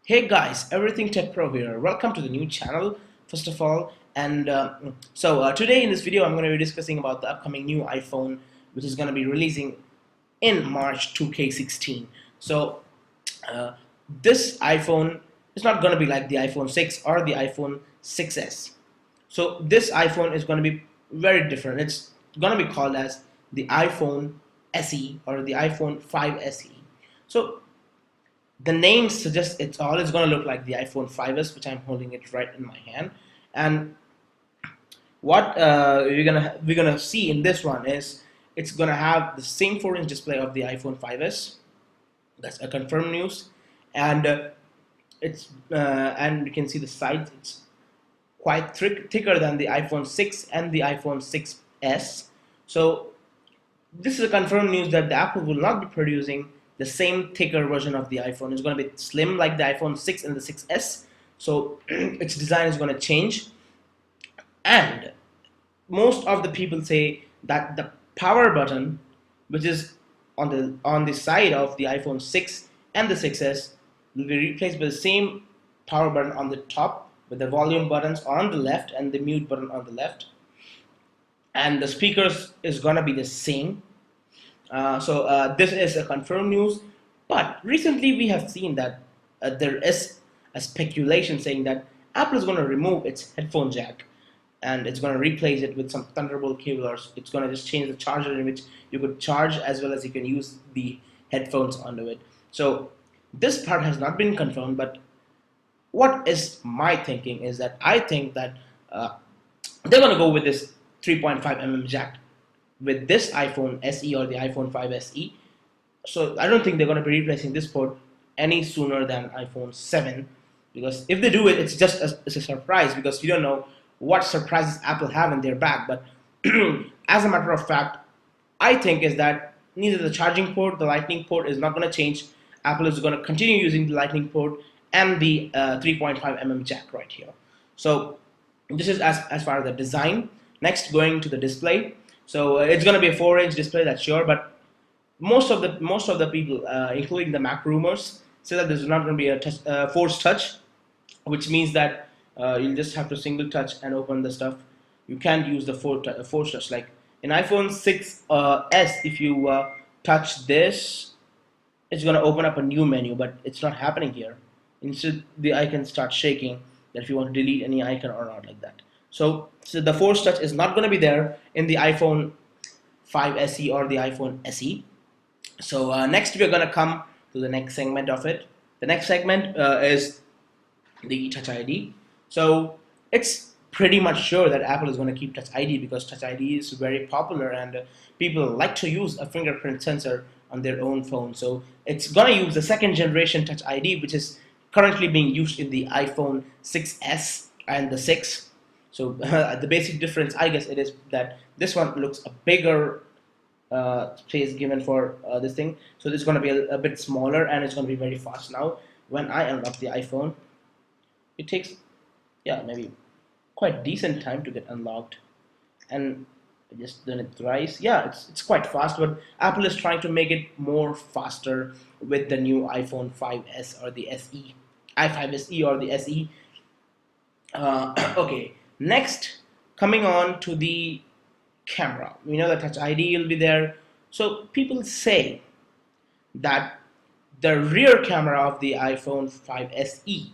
Hey guys, Everything Tech Pro here. Welcome to the new channel, first of all. And today in this video, I'm going to be discussing about the upcoming new iPhone, which is going to be releasing in March 2K16. So uh, this iPhone is not going to be like the iPhone 6 or the iPhone 6s. So this iPhone is going to be very different. It's going to be called as the iPhone SE or the iPhone 5 SE. So the name suggests it's always going to look like the iPhone 5s, which I'm holding it right in my hand. And what we're gonna see in this one is it's gonna have the same 4-inch display of the iPhone 5s. That's a confirmed news, and and you can see the sides. It's quite thicker than the iPhone 6 and the iPhone 6s. So this is a confirmed news that the Apple will not be producing the same thicker version of the iPhone. It's going to be slim like the iPhone 6 and the 6s. So its design is going to change. And most of the people say that the power button, which is on the side of the iPhone 6 and the 6s, will be replaced by the same power button on the top, with the volume buttons on the left and the mute button on the left. And the speakers is going to be the same. This is a confirmed news, but recently we have seen that there is a speculation saying that Apple is going to remove its headphone jack and it's going to replace it with some Thunderbolt cable, or it's going to just change the charger in which you could charge as well as you can use the headphones onto it. So this part has not been confirmed, but what is my thinking is that I think that they're going to go with this 3.5 jack with this iPhone SE or the iPhone 5 SE. So I don't think they're going to be replacing this port any sooner than iPhone 7, because if they do it, it's just it's a surprise, because you don't know what surprises Apple have in their bag. But as a matter of fact, I think is that neither the charging port, the lightning port is not going to change. Apple is going to continue using the lightning port and the 3.5 jack right here. So this is as far as the design. Next, going to the display. So it's going to be a 4-inch display, that's sure. But most of the people, including the Mac rumors, say that there's not going to be a force touch, which means that you'll just have to single touch and open the stuff. You can't use the force touch like in iPhone 6s. If you touch this, it's going to open up a new menu, but it's not happening here. Instead, the icon starts shaking. That if you want to delete any icon or not, like that. So the force touch is not going to be there in the iPhone 5 SE or the iPhone SE. So next we're going to come to the next segment of it. The next segment is the Touch ID. So it's pretty much sure that Apple is going to keep Touch ID, because Touch ID is very popular and people like to use a fingerprint sensor on their own phone. So it's going to use the second generation Touch ID, which is currently being used in the iPhone 6s and the 6. So the basic difference, I guess, it is that this one looks a bigger space given for this thing. So it's going to be a bit smaller, and it's going to be very fast. Now, when I unlock the iPhone, it takes, yeah, maybe quite decent time to get unlocked. And I just done it thrice. Yeah, it's quite fast, but Apple is trying to make it more faster with the new iPhone 5s or the SE, i5 SE or the SE. Okay. Next, coming on to the camera, we know that Touch ID will be there. So people say that the rear camera of the iPhone 5 SE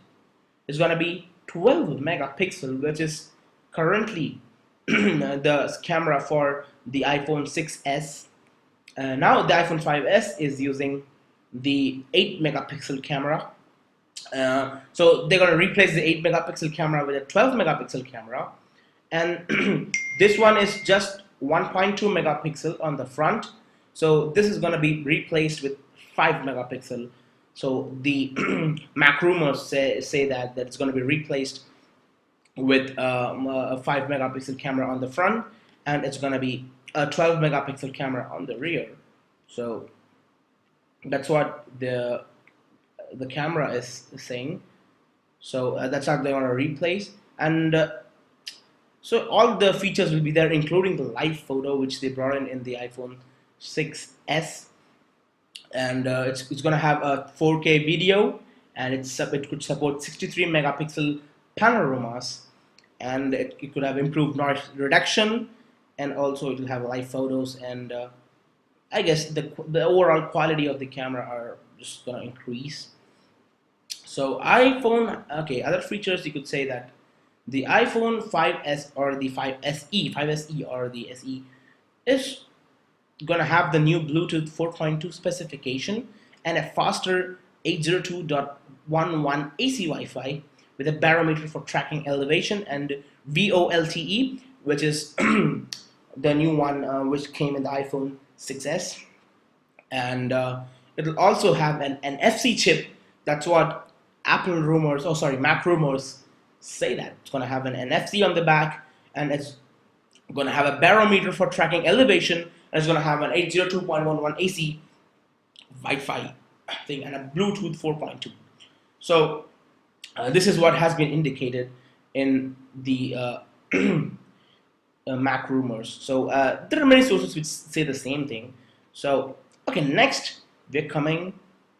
is going to be 12 megapixel, which is currently the camera for the iPhone 6s. Now the iPhone 5s is using the 8 megapixel camera. So they're going to replace the 8 megapixel camera with a 12 megapixel camera, and this one is just 1.2 megapixel on the front. So this is going to be replaced with 5 megapixel. So the Mac rumors say that it's going to be replaced with a 5 megapixel camera on the front, and it's going to be a 12 megapixel camera on the rear. So that's what the camera is saying. So that's how they want to replace. And so all the features will be there, including the live photo, which they brought in the iPhone 6s. And it's going to have a 4K video and it could support 63 megapixel panoramas, and it could have improved noise reduction, and also it will have live photos, and I guess the overall quality of the camera are just gonna increase. So iPhone, okay, other features you could say that the iPhone 5s or the 5SE or the SE is gonna have the new Bluetooth 4.2 specification and a faster 802.11 AC Wi-Fi with a barometer for tracking elevation, and VoLTE, which is the new one which came in the iPhone 6s, and it'll also have an NFC chip. That's what Mac rumors say, that it's gonna have an NFC on the back, and it's gonna have a barometer for tracking elevation, and it's gonna have an 802.11 AC Wi-Fi thing and a Bluetooth 4.2. So this is what has been indicated in the Mac rumors. So there are many sources which say the same thing. So okay, next we're coming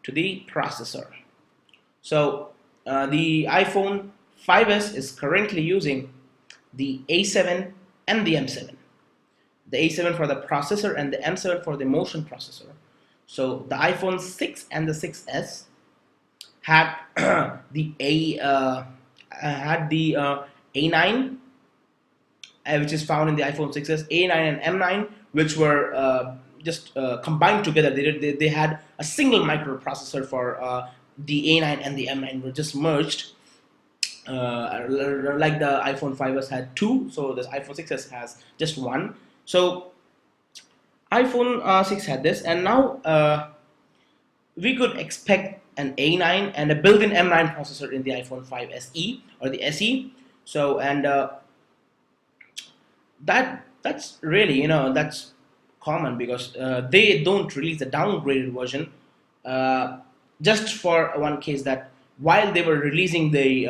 to the processor. So the iPhone 5s is currently using the A7 and the M7. The A7 for the processor and the M7 for the motion processor. So the iPhone 6 and the 6s had the A9, which is found in the iPhone 6s, A9 and M9, which were just combined together. They had a single microprocessor for the A9 and the M9 were just merged. Like the iPhone 5s had two, so the iPhone 6s has just one. So iPhone 6 had this, and now we could expect an A9 and a built-in M9 processor in the iPhone 5 SE or the SE. So, and that's really, that's common, because they don't release the downgraded version just for one case, that while they were releasing the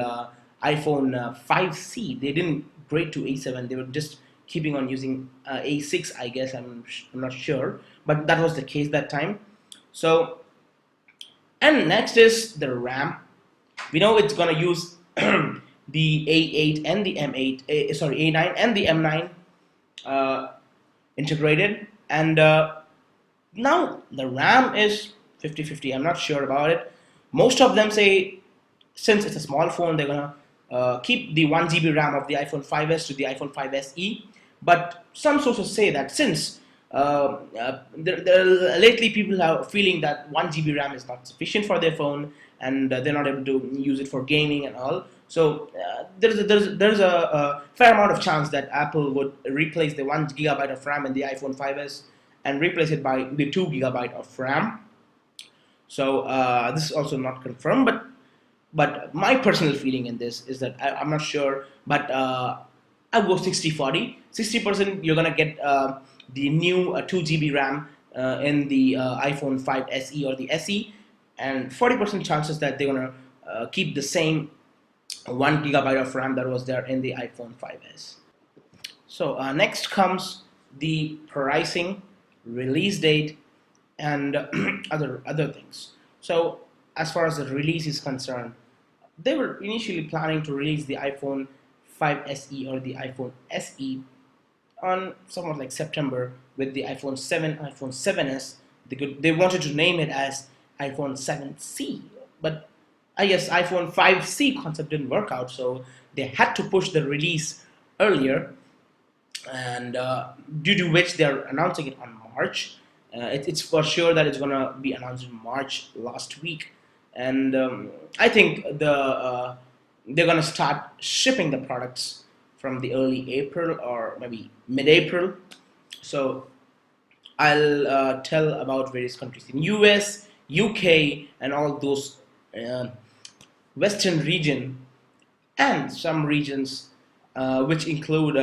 iPhone 5C, they didn't grade to A7. They were just keeping on using A6, I guess. I'm not sure, but that was the case that time. So, and next is the RAM. We know it's gonna use the A8 and the M8, A9 and the M9 integrated, and now the RAM is 50-50. I'm not sure about it. Most of them say, since it's a small phone, they're gonna keep the 1 GB RAM of the iPhone 5s to the iPhone 5 SE. But some sources say that since lately people are feeling that 1 GB RAM is not sufficient for their phone, and they're not able to use it for gaming and all. So there's a fair amount of chance that Apple would replace the 1 GB of RAM in the iPhone 5s and replace it by the 2 GB of RAM. So this is also not confirmed, but my personal feeling in this is that I'm not sure, but I'll go 60-40. 60% you're gonna get the new 2 GB RAM in the iPhone 5 SE or the SE, and 40% chances that they're gonna keep the same 1 GB of RAM that was there in the iPhone 5s. So next comes the pricing, release date, and other things. So as far as the release is concerned, they were initially planning to release the iPhone 5 SE or the iPhone SE on somewhat like September with the iPhone 7, iPhone 7s. They wanted to name it as iPhone 7C, but I guess iPhone 5C concept didn't work out, so they had to push the release earlier, and due to which they're announcing it on March. It's for sure that it's gonna be announced in March last week, and I think they're gonna start shipping the products from the early April or maybe mid-April. So I'll tell about various countries in US, UK, and all those Western region, and some regions which include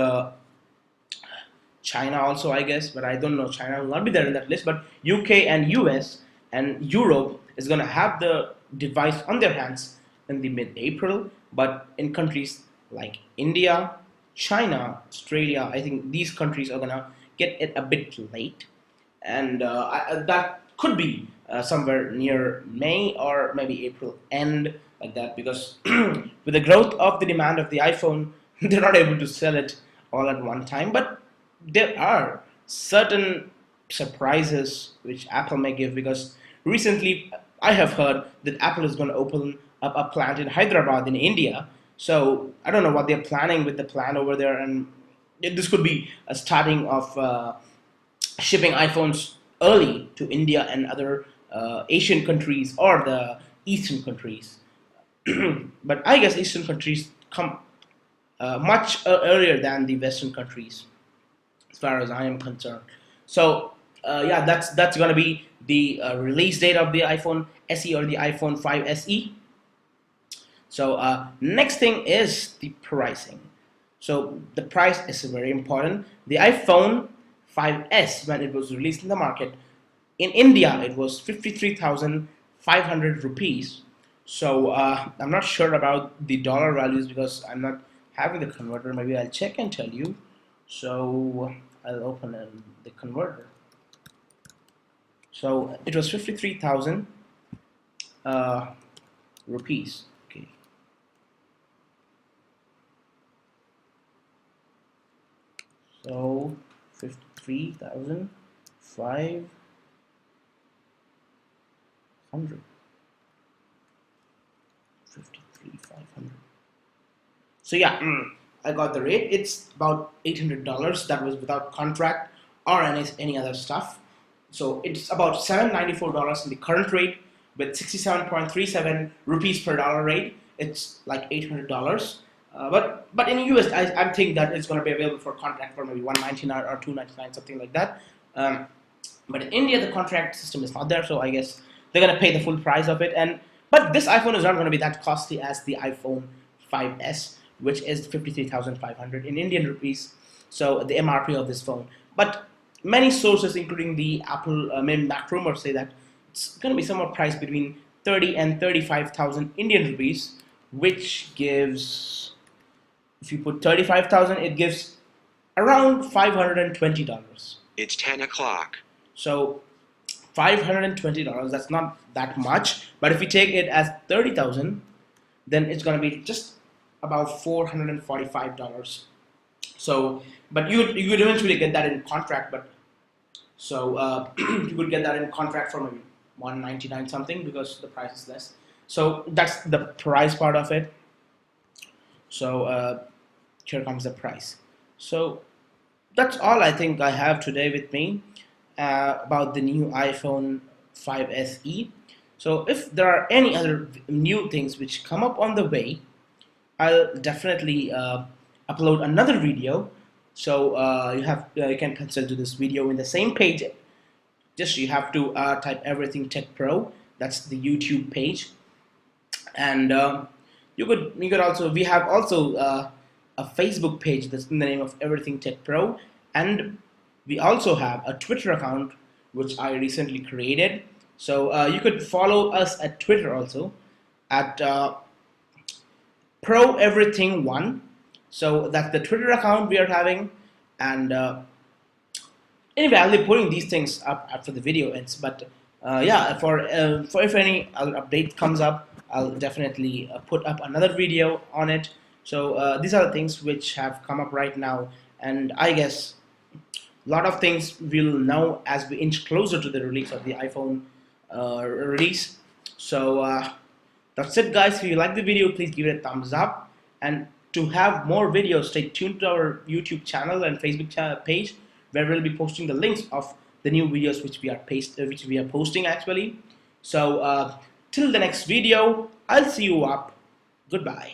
China also, I guess, but I don't know. China will not be there in that list, but UK and US and Europe is going to have the device on their hands in the mid-April, but in countries like India, China, Australia, I think these countries are going to get it a bit late, and that could be somewhere near May or maybe April end, like that, because with the growth of the demand of the iPhone, they're not able to sell it all at one time. But there are certain surprises which Apple may give, because recently I have heard that Apple is going to open up a plant in Hyderabad in India. So I don't know what they're planning with the plant over there, and this could be a starting of shipping iPhones early to India and other Asian countries or the Eastern countries. But I guess Eastern countries come much earlier than the Western countries, as far as I am concerned. So yeah, that's gonna be the release date of the iPhone SE or the iPhone 5 SE. So next thing is the pricing. So the price is very important. The iPhone 5S, when it was released in the market, in India it was 53,500 rupees. So I'm not sure about the dollar values because I'm not having the converter. Maybe I'll check and tell you. So I'll open the converter. So it was 53,000 rupees. Okay. So 53,500. So yeah, I got the rate. It's about $800. That was without contract or any other stuff. So it's about $794 in the current rate with 67.37 rupees per dollar rate. It's like $800. But in the US, I think that it's going to be available for contract for maybe $199 or $299, something like that. But in India, the contract system is not there, so I guess they're going to pay the full price of it. But this iPhone is not going to be that costly as the iPhone 5S, which is 53,500 in Indian rupees. So the MRP of this phone. But many sources, including the Apple Mac rumors, say that it's going to be somewhat priced between 30 and 35,000 Indian rupees, which gives, if you put 35,000, it gives around $520. It's 10 o'clock. So $520, that's not that much. But if you take it as 30,000, then it's going to be just about $445. So, but you would eventually get that in contract. But so you could get that in contract for maybe $199 something because the price is less. So that's the price part of it. So here comes the price. So that's all I think I have today with me about the new iPhone 5 SE. So if there are any other new things which come up on the way, I'll definitely upload another video. So you can consult to this video in the same page. Just you have to type Everything Tech Pro. That's the YouTube page, and you could also, we have also a Facebook page that's in the name of Everything Tech Pro, and we also have a Twitter account which I recently created. So you could follow us at Twitter also at Pro Everything One. So that's the Twitter account we are having, and anyway, I'll be putting these things up after the video ends. But yeah, for if any other update comes up, I'll definitely put up another video on it. So these are the things which have come up right now, and I guess a lot of things we'll know as we inch closer to the release of the iPhone release. So that's it, guys. If you like the video, please give it a thumbs up, and to have more videos, stay tuned to our YouTube channel and Facebook page, where we'll be posting the links of the new videos which we are posting actually. So till the next video, I'll see you up. Goodbye.